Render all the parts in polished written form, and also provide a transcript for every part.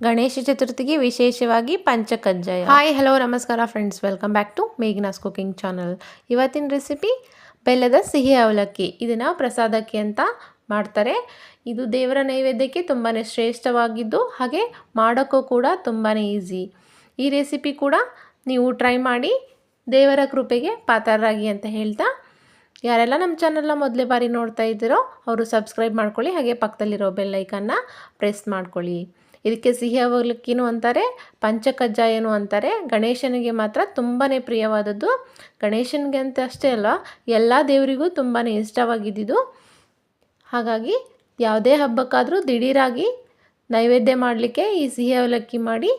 ಗಣೇಶ ಚತುರ್ಥಿಗೆ ವಿಶೇಷವಾಗಿ ಪಂಚಕಜ್ಜಾಯ. ಹಾಯ್ ಹಲೋ ನಮಸ್ಕಾರ friends, welcome back to Meghna's cooking channel. ಇವತ್ತಿನ ರೆಸಿಪಿ ಬೆಲ್ಲದ ಸಿಹಿ ಅವಲಕ್ಕಿ. ಇದನ್ನು ಪ್ರಸಾದಕ್ಕೆ ಅಂತ ಮಾಡ್ತಾರೆ. ಇದು ದೇವರ ನೈವೇದ್ಯಕ್ಕೆ ತುಂಬಾ ಶ್ರೇಷ್ಠವಾಗಿದ್ದು ಹಾಗೆ ಮಾಡೋಕ್ಕೂ ಕೂಡ ತುಂಬಾ ಈಸಿ. ಈ ರೆಸಿಪಿ ಕೂಡ ನೀವು ಟ್ರೈ ಮಾಡಿ ದೇವರ ಕೃಪೆಗೆ ಪಾತ್ರರಾಗಿ ಅಂತ ಹೇಳ್ತಾ, ಯಾರೆಲ್ಲ ನಮ್ಮ ಚಾನಲ್ನ ಮೊದಲೇ ಬಾರಿ ನೋಡ್ತಾ ಇದ್ದೀರೋ ಅವರು ಸಬ್ಸ್ಕ್ರೈಬ್ ಮಾಡ್ಕೊಳ್ಳಿ, ಹಾಗೆ ಪಕ್ಕದಲ್ಲಿರೋ ಬೆಲ್ ಐಕನ್ನ ಪ್ರೆಸ್ ಮಾಡ್ಕೊಳ್ಳಿ. ಇದಕ್ಕೆ ಸಿಹಿ ಅವಲಕ್ಕಿನೂ ಅಂತಾರೆ, ಪಂಚಕಜ್ಜಾಯನೂ ಅಂತಾರೆ. ಗಣೇಶನಿಗೆ ಮಾತ್ರ ತುಂಬಾ ಪ್ರಿಯವಾದದ್ದು. ಗಣೇಶನಿಗೆ ಅಂತ ಅಷ್ಟೇ ಅಲ್ಲ, ಎಲ್ಲ ದೇವರಿಗೂ ತುಂಬಾ ಇಷ್ಟವಾಗಿದ್ದು. ಹಾಗಾಗಿ ಯಾವುದೇ ಹಬ್ಬಕ್ಕಾದರೂ ದಿಢೀರಾಗಿ ನೈವೇದ್ಯ ಮಾಡಲಿಕ್ಕೆ ಈ ಸಿಹಿ ಅವಲಕ್ಕಿ ಮಾಡಿ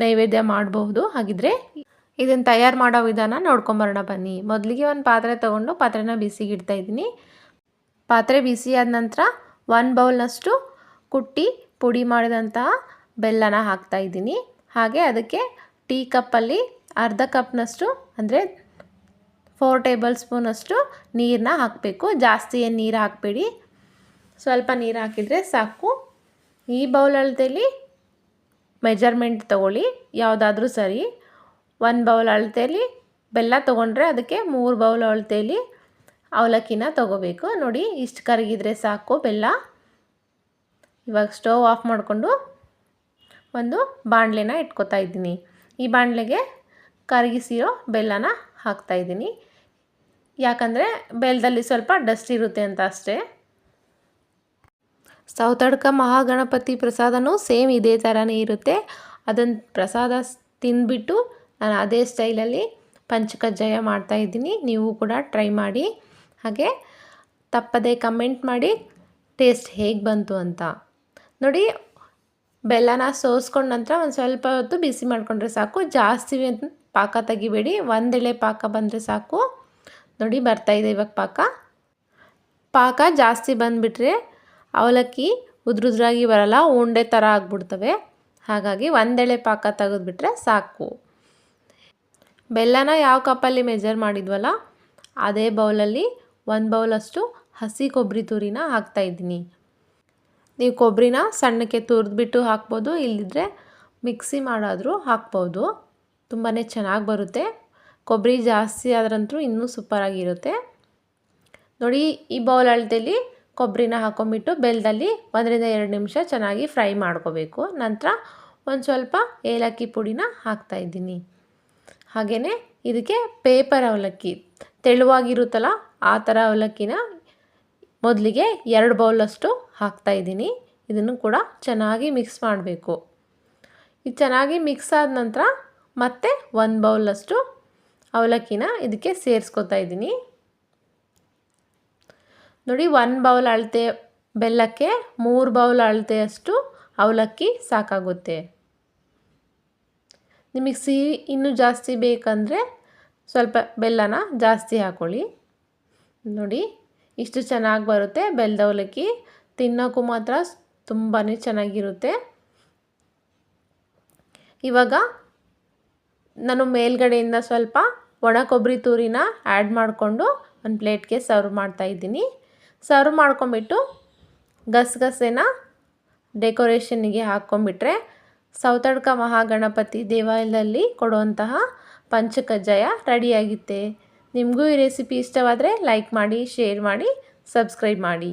ನೈವೇದ್ಯ ಮಾಡಬಹುದು. ಹಾಗಿದ್ರೆ ಇದನ್ನು ತಯಾರು ಮಾಡೋ ವಿಧಾನ ನೋಡ್ಕೊಂಬರೋಣ ಬನ್ನಿ. ಮೊದಲಿಗೆ ಒಂದು ಪಾತ್ರೆ ತೊಗೊಂಡು ಪಾತ್ರೆನ ಬಿಸಿಗಿಡ್ತಾ ಇದ್ದೀನಿ. ಪಾತ್ರೆ ಬಿಸಿಯಾದ ನಂತರ 1 ಬೌಲ್ನಷ್ಟು ಕುಟ್ಟಿ ಪುಡಿ ಮಾಡಿದಂತಹ ಬೆಲ್ಲನ ಹಾಕ್ತಾ ಇದ್ದೀನಿ. ಹಾಗೆ ಅದಕ್ಕೆ ಟೀ ಕಪ್ಪಲ್ಲಿ ಅರ್ಧ ಕಪ್ನಷ್ಟು ಅಂದರೆ 4 ಟೇಬಲ್ ಸ್ಪೂನಷ್ಟು ನೀರನ್ನ ಹಾಕಬೇಕು. ಜಾಸ್ತಿ ಏನು ನೀರು ಹಾಕಬೇಡಿ, ಸ್ವಲ್ಪ ನೀರು ಹಾಕಿದರೆ ಸಾಕು. ಈ ಬೌಲ್ ಅಳತೆಯಲ್ಲಿ ಮೆಜರ್ಮೆಂಟ್ ತೊಗೊಳ್ಳಿ, ಯಾವುದಾದ್ರೂ ಸರಿ. 1 ಬೌಲ್ ಅಳತೆಯಲ್ಲಿ ಬೆಲ್ಲ ತೊಗೊಂಡ್ರೆ ಅದಕ್ಕೆ 3 ಬೌಲ್ ಅಳತೆಯಲ್ಲಿ ಅವಲಕ್ಕಿನ ತೊಗೋಬೇಕು. ನೋಡಿ, ಇಷ್ಟು ಕರಗಿದ್ರೆ ಸಾಕು ಬೆಲ್ಲ. ಇವಾಗ ಸ್ಟವ್ ಆಫ್ ಮಾಡಿಕೊಂಡು ಒಂದು ಬಾಣಲೆನ ಇಟ್ಕೊತಾ ಇದ್ದೀನಿ. ಈ ಬಾಣಲೆಗೆ ಕರಗಿಸಿರೋ ಬೆಲ್ಲನ ಹಾಕ್ತಾಯಿದ್ದೀನಿ. ಯಾಕಂದರೆ ಬೆಲ್ಲದಲ್ಲಿ ಸ್ವಲ್ಪ ಡಸ್ಟ್ ಇರುತ್ತೆ ಅಂತ ಅಷ್ಟೇ. ಸೌತಡ್ಕ ಮಹಾಗಣಪತಿ ಪ್ರಸಾದನೂ ಸೇಮ್ ಇದೇ ಥರನೇ ಇರುತ್ತೆ. ಅದನ್ನು ಪ್ರಸಾದ ತಿಂದ್ಬಿಟ್ಟು ನಾನು ಅದೇ ಸ್ಟೈಲಲ್ಲಿ ಪಂಚಕಜ್ಜಾಯ ಮಾಡ್ತಾಯಿದ್ದೀನಿ. ನೀವು ಕೂಡ ಟ್ರೈ ಮಾಡಿ. ಹಾಗೆ ತಪ್ಪದೆ ಕಮೆಂಟ್ ಮಾಡಿ ಟೇಸ್ಟ್ ಹೇಗೆ ಬಂತು ಅಂತ. ನೋಡಿ, ಬೆಲ್ಲನ ಸೋಸ್ಕೊಂಡ ನಂತರ ಒಂದು ಸ್ವಲ್ಪ ಹೊತ್ತು ಬಿಸಿ ಮಾಡಿಕೊಂಡ್ರೆ ಸಾಕು. ಜಾಸ್ತಿ ಪಾಕ ತೆಗಿಬೇಡಿ, 1 ಎಳೆ ಪಾಕ ಬಂದರೆ ಸಾಕು. ನೋಡಿ, ಬರ್ತಾಯಿದೆ ಇವಾಗ ಪಾಕ ಜಾಸ್ತಿ ಬಂದುಬಿಟ್ರೆ ಅವಲಕ್ಕಿ ಉದ್ರುದ್ರಾಗಿ ಬರಲ್ಲ, ಉಂಡೆ ಥರ ಆಗಿಬಿಡ್ತವೆ. ಹಾಗಾಗಿ 1 ಎಳೆ ಪಾಕ ತೆಗೆದುಬಿಟ್ರೆ ಸಾಕು. ಬೆಲ್ಲನ ಯಾವ ಕಪ್ಪಲ್ಲಿ ಮೆಜರ್ ಮಾಡಿದ್ವಲ್ಲ ಅದೇ ಬೌಲಲ್ಲಿ 1 ಬೌಲಷ್ಟು ಹಸಿ ಕೊಬ್ಬರಿ ತುರಿನ ಹಾಕ್ತಾಯಿದ್ದೀನಿ. ನೀವು ಕೊಬ್ಬರಿನ ಸಣ್ಣಕ್ಕೆ ತುರಿದ್ಬಿಟ್ಟು ಹಾಕ್ಬೋದು, ಇಲ್ಲದಿದ್ದರೆ ಮಿಕ್ಸಿ ಮಾಡಾದರೂ ಹಾಕ್ಬೋದು. ತುಂಬಾ ಚೆನ್ನಾಗಿ ಬರುತ್ತೆ. ಕೊಬ್ಬರಿ ಜಾಸ್ತಿ ಆದ್ರಂತೂ ಇನ್ನೂ ಸೂಪರಾಗಿರುತ್ತೆ. ನೋಡಿ, ಈ ಬೌಲ್ ಅಳತೆಯಲ್ಲಿ ಕೊಬ್ಬರಿನ ಹಾಕೊಂಡ್ಬಿಟ್ಟು ಬೆಲ್ಲದಲ್ಲಿ 1 ರಿಂದ 2 ನಿಮಿಷ ಚೆನ್ನಾಗಿ ಫ್ರೈ ಮಾಡ್ಕೋಬೇಕು. ನಂತರ ಒಂದು ಸ್ವಲ್ಪ ಏಲಕ್ಕಿ ಪುಡಿನ ಹಾಕ್ತಾಯಿದ್ದೀನಿ. ಹಾಗೆಯೇ ಇದಕ್ಕೆ ಪೇಪರ್ ಅವಲಕ್ಕಿ ತೆಳುವಾಗಿರುತ್ತಲ್ಲ ಆ ಥರ ಅವಲಕ್ಕಿನ ಮೊದಲಿಗೆ 2 ಬೌಲಷ್ಟು ಹಾಕ್ತಾಯಿದ್ದೀನಿ. ಇದನ್ನು ಕೂಡ ಚೆನ್ನಾಗಿ ಮಿಕ್ಸ್ ಮಾಡಬೇಕು. ಇದು ಚೆನ್ನಾಗಿ ಮಿಕ್ಸ್ ಆದ ನಂತರ ಮತ್ತೆ 1 ಬೌಲಷ್ಟು ಅವಲಕ್ಕಿನ ಇದಕ್ಕೆ ಸೇರಿಸ್ಕೊತಾ ಇದ್ದೀನಿ. ನೋಡಿ, 1 ಬೌಲ್ ಅಳತೆ ಬೆಲ್ಲಕ್ಕೆ 3 ಬೌಲ್ ಅಳತೆಯಷ್ಟು ಅವಲಕ್ಕಿ ಸಾಕಾಗುತ್ತೆ. ನಿಮಗೆ ಸಿಹಿ ಇನ್ನೂ ಜಾಸ್ತಿ ಬೇಕಂದರೆ ಸ್ವಲ್ಪ ಬೆಲ್ಲನ ಜಾಸ್ತಿ ಹಾಕ್ಕೊಳ್ಳಿ. ನೋಡಿ, ಇಷ್ಟು ಚೆನ್ನಾಗಿ ಬರುತ್ತೆ ಬೆಲ್ಲದ ಅವಲಕ್ಕಿ. ತಿನ್ನೋಕ್ಕೂ ಮಾತ್ರ ತುಂಬಾ ಚೆನ್ನಾಗಿರುತ್ತೆ. ಇವಾಗ ನಾನು ಮೇಲ್ಗಡೆಯಿಂದ ಸ್ವಲ್ಪ ಒಣ ಕೊಬ್ಬರಿ ತುರಿನ ಆ್ಯಡ್ ಮಾಡಿಕೊಂಡು ಒಂದು ಪ್ಲೇಟ್ಗೆ ಸರ್ವ್ ಮಾಡ್ತಾಯಿದ್ದೀನಿ. ಸರ್ವ್ ಮಾಡ್ಕೊಂಬಿಟ್ಟು ಗಸಗಸೆನ ಡೆಕೋರೇಷನ್ನಿಗೆ ಹಾಕ್ಕೊಂಬಿಟ್ರೆ ಸೌತಡ್ಕ ಮಹಾಗಣಪತಿ ದೇವಾಲಯದಲ್ಲಿ ಕೊಡುವಂತಹ ಪಂಚಕಜ್ಜಾಯ ರೆಡಿಯಾಗುತ್ತೆ. ನಿಮಗೂ ಈ ರೆಸಿಪಿ ಇಷ್ಟವಾದರೆ ಲೈಕ್ ಮಾಡಿ, ಶೇರ್ ಮಾಡಿ, ಸಬ್ಸ್ಕ್ರೈಬ್ ಮಾಡಿ.